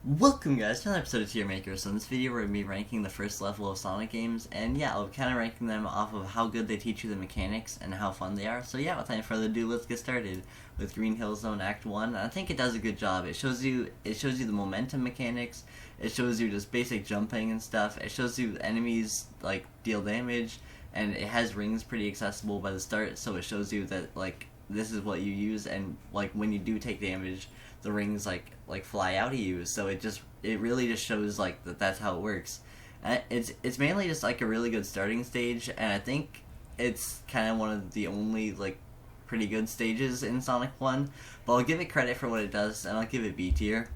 Welcome guys to another episode of Tier Maker. So in this video we're going to be ranking the first level of Sonic games, and yeah, I'll be kind of ranking them off of how good they teach you the mechanics and how fun they are. So yeah, without any further ado, let's get started with Green Hill Zone Act 1. I think it does a good job. It shows you the momentum mechanics, it shows you just basic jumping and stuff, it shows you enemies like deal damage, and it has rings pretty accessible by the start, so it shows you that like this is what you use, and like when you do take damage the rings like fly out of you, so it really just shows like that's how it works. And it's mainly just like a really good starting stage, and I think it's kind of one of the only like pretty good stages in Sonic 1, but I'll give it credit for what it does, and I'll give it B tier.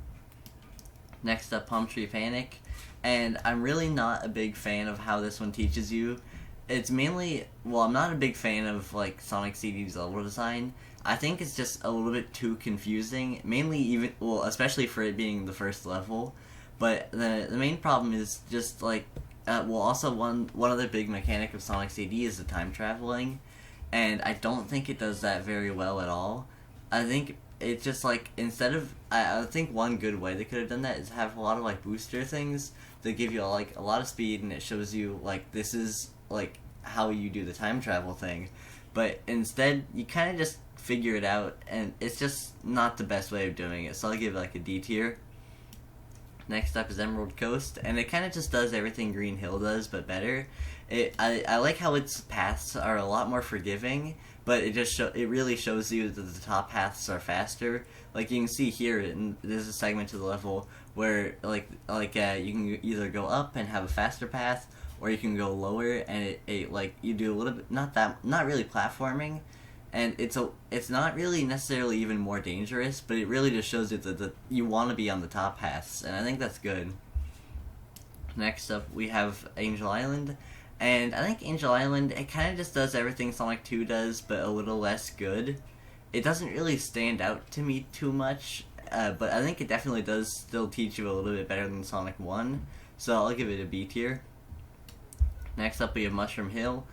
Next up, Palm Tree Panic, and I'm really not a big fan of how this one teaches you. It's mainly, well, I'm not a big fan of like Sonic CD's level design. I think it's just a little bit too confusing, mainly even, well, especially for it being the first level. But the main problem is just like, well, also one other big mechanic of Sonic CD is the time traveling, and I don't think it does that very well at all. I think it's just like, instead of, I think one good way they could have done that is have a lot of like booster things that give you like a lot of speed, and it shows you like this is like how you do the time travel thing. But instead you kind of just figure it out, and it's just not the best way of doing it, so I'll give it like a D tier. Next up is Emerald Coast, and it kind of just does everything Green Hill does, but better. I like how its paths are a lot more forgiving, but it really shows you that the top paths are faster. Like you can see here, there's a segment of the level where you can either go up and have a faster path, or you can go lower and it like you do a little bit, not really platforming, and it's not really necessarily even more dangerous, but it really just shows you that you want to be on the top paths, and I think that's good. Next up we have Angel Island, and I think Angel Island, it kind of just does everything Sonic 2 does, but a little less good. It doesn't really stand out to me too much, but I think it definitely does still teach you a little bit better than Sonic 1, so I'll give it a B tier. Next up we have Mushroom Hill,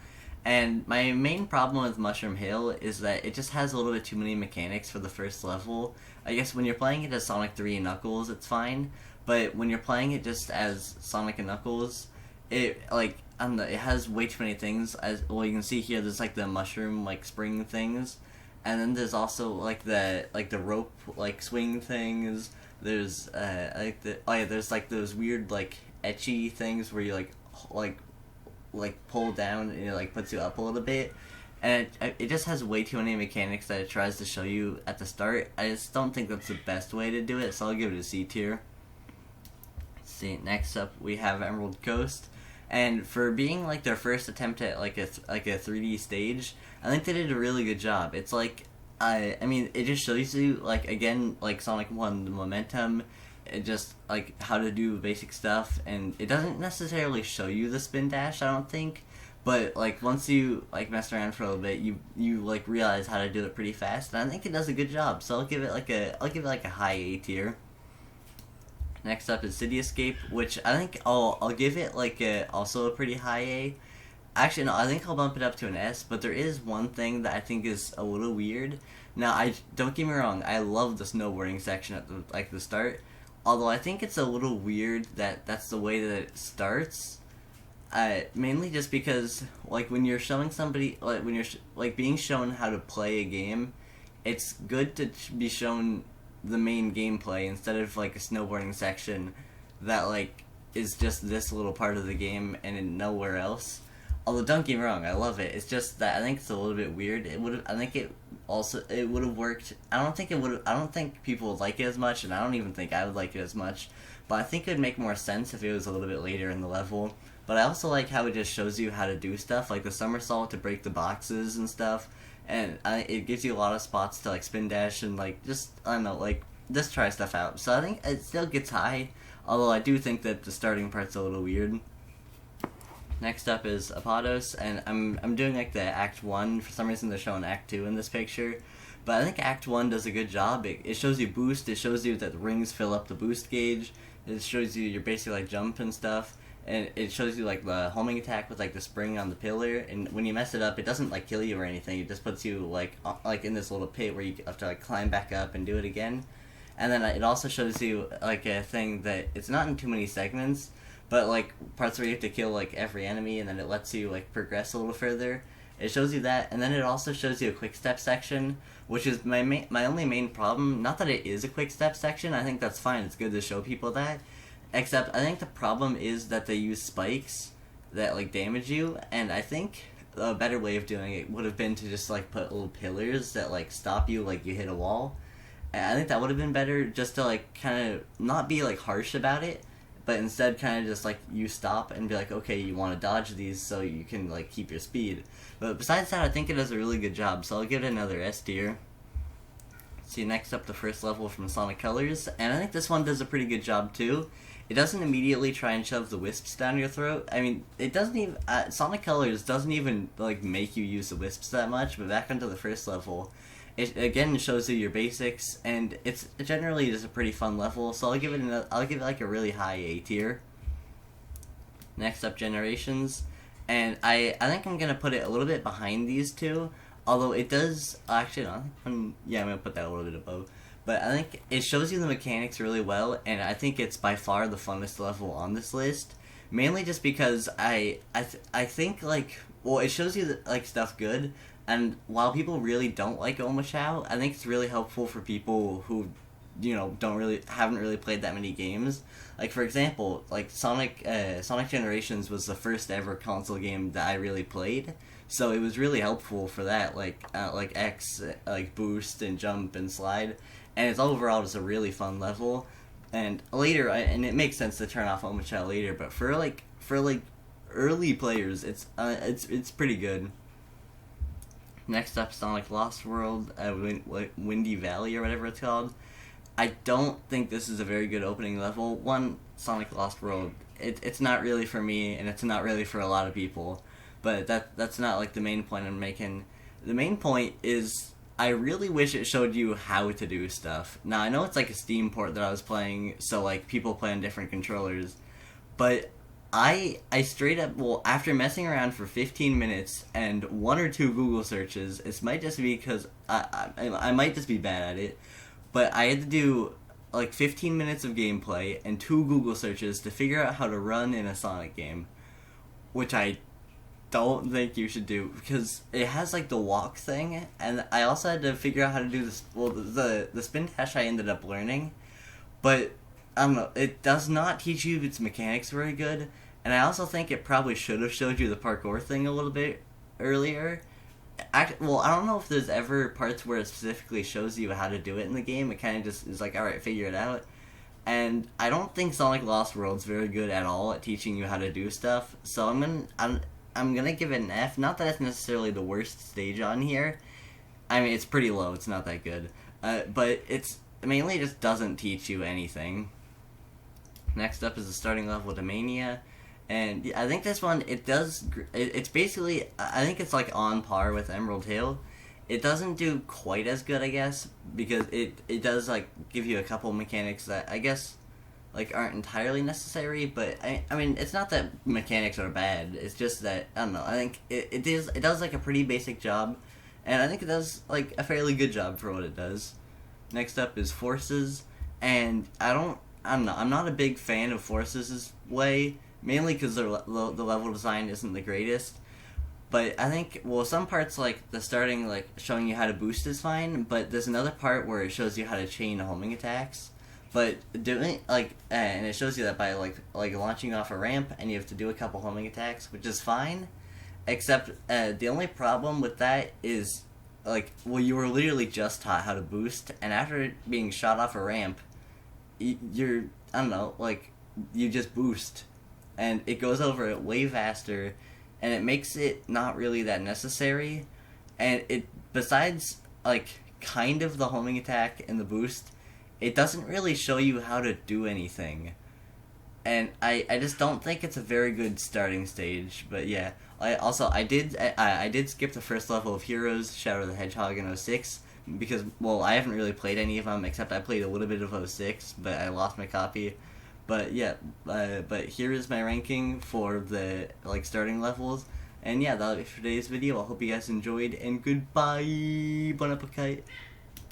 and my main problem with Mushroom Hill is that it just has a little bit too many mechanics for the first level. I guess when you're playing it as Sonic 3 and Knuckles, it's fine, but when you're playing it just as Sonic and Knuckles, it it has way too many things. As well, you can see here, there's like the mushroom like spring things, and then there's also like the rope like swing things. There's there's like those weird like etchy things where you pull down and it like puts you up a little bit, and it just has way too many mechanics that it tries to show you at the start. I just don't think that's the best way to do it, so I'll give it a C tier. See, next up we have Emerald Coast, and for being like their first attempt at like a 3D stage, I think they did a really good job. It's like I mean, it just shows you like, again, like Sonic 1, the momentum, it just like how to do basic stuff, and it doesn't necessarily show you the spin dash, I don't think, but like once you like mess around for a little bit, you like realize how to do it pretty fast, and I think it does a good job, so I'll give it like a high A tier. Next up is City Escape, which I think I'll give it like also a pretty high A. Actually, no, I think I'll bump it up to an S, but there is one thing that I think is a little weird. Now, I don't get me wrong, I love the snowboarding section at the start, although I think it's a little weird that that's the way that it starts. Mainly just because like when you're showing somebody, like when you're being shown how to play a game, it's good to be shown the main gameplay instead of like a snowboarding section that like is just this little part of the game and nowhere else. Although don't get me wrong, I love it. It's just that I think it's a little bit weird. I think it would have worked. I don't think people would like it as much, and I don't even think I would like it as much. But I think it would make more sense if it was a little bit later in the level. But I also like how it just shows you how to do stuff, like the somersault to break the boxes and stuff. And it gives you a lot of spots to like spin dash and like just, I don't know, like just try stuff out. So I think it still gets high, although I do think that the starting part's a little weird. Next up is Apodos, and I'm doing like the Act 1. For some reason they're showing Act 2 in this picture, but I think Act 1 does a good job. It shows you boost, it shows you that the rings fill up the boost gauge, it shows you your basic like jump and stuff, and it shows you like the homing attack with like the spring on the pillar, and when you mess it up, it doesn't like kill you or anything, it just puts you like in this little pit where you have to like climb back up and do it again. And then it also shows you like a thing that it's not in too many segments, but like parts where you have to kill like every enemy, and then it lets you like progress a little further. It shows you that, and then it also shows you a quick step section, which is my only main problem. Not that it is a quick step section, I think that's fine, it's good to show people that. Except, I think the problem is that they use spikes that, like, damage you, and I think a better way of doing it would have been to just, like, put little pillars that, like, stop you, like, you hit a wall. And I think that would have been better, just to, like, kind of not be, like, harsh about it, but instead kind of just, like, you stop and be like, okay, you want to dodge these so you can, like, keep your speed. But besides that, I think it does a really good job, so I'll give it another S tier. See, next up, the first level from Sonic Colors, and I think this one does a pretty good job, too. It doesn't immediately try and shove the wisps down your throat. I mean, it doesn't even... Sonic Colors doesn't even, like, make you use the wisps that much, but back onto the first level, it, again, shows you your basics, and it's generally just a pretty fun level, so I'll give it like, a really high A tier. Next up, Generations, and I think I'm gonna put it a little bit behind these two, although it does... Actually, no, yeah, I'm gonna put that a little bit above. But I think it shows you the mechanics really well, and I think it's by far the funnest level on this list. Mainly just because I think, like, well, it shows you, like, stuff good, and while people really don't like Omochao, I think it's really helpful for people who, you know, haven't really played that many games. Like, for example, like, Sonic Generations was the first ever console game that I really played, so it was really helpful for that, like X, like, boost and jump and slide. And it's overall just a really fun level, and later, and it makes sense to turn off Omochao later, but for early players, it's pretty good. Next up, Sonic Lost World, Windy Valley or whatever it's called. I don't think this is a very good opening level. One, Sonic Lost World, it's not really for me, and it's not really for a lot of people, but that's not like the main point I'm making. The main point is, I really wish it showed you how to do stuff. Now, I know it's like a Steam port that I was playing, so like people play on different controllers, but I straight up, well, after messing around for 15 minutes and 1 or 2 Google searches, it might just be because I might just be bad at it, but I had to do like 15 minutes of gameplay and 2 Google searches to figure out how to run in a Sonic game, which I don't think you should do, because it has like the walk thing, and I also had to figure out how to do this. Well, the spin dash I ended up learning, but I don't know, it does not teach you its mechanics very good, and I also think it probably should have showed you the parkour thing a little bit earlier. Well, I don't know if there's ever parts where it specifically shows you how to do it in the game. It kind of just is like, alright, figure it out. And I don't think Sonic Lost World's very good at all at teaching you how to do stuff, so I'm gonna give it an F. Not that it's necessarily the worst stage on here. I mean, it's pretty low. It's not that good. But it's mainly just doesn't teach you anything. Next up is the starting level to Mania. And I think this one, it's basically, I think it's like on par with Emerald Hill. It doesn't do quite as good, I guess, because it does like give you a couple mechanics that I guess like aren't entirely necessary, but I mean, it's not that mechanics are bad, it's just that, I don't know, I think it does like a pretty basic job, and I think it does like a fairly good job for what it does. Next up is Forces, and I don't know, I'm not a big fan of Forces' way, mainly because the level design isn't the greatest, but I think, well, some parts like the starting, like showing you how to boost is fine, but there's another part where it shows you how to chain homing attacks. But doing, like, and it shows you that by, like launching off a ramp, and you have to do a couple homing attacks, which is fine, except, the only problem with that is, like, well, you were literally just taught how to boost, and after being shot off a ramp, you're, I don't know, like, you just boost, and it goes over it way faster, and it makes it not really that necessary, and it, besides, like, kind of the homing attack and the boost, it doesn't really show you how to do anything. And I just don't think it's a very good starting stage, but yeah. I did skip the first level of Heroes, Shadow the Hedgehog in 06, because, well, I haven't really played any of them, except I played a little bit of 06, but I lost my copy. But yeah, but here is my ranking for the, like, starting levels. And yeah, that'll be for today's video. I hope you guys enjoyed, and goodbye! Bon appetit!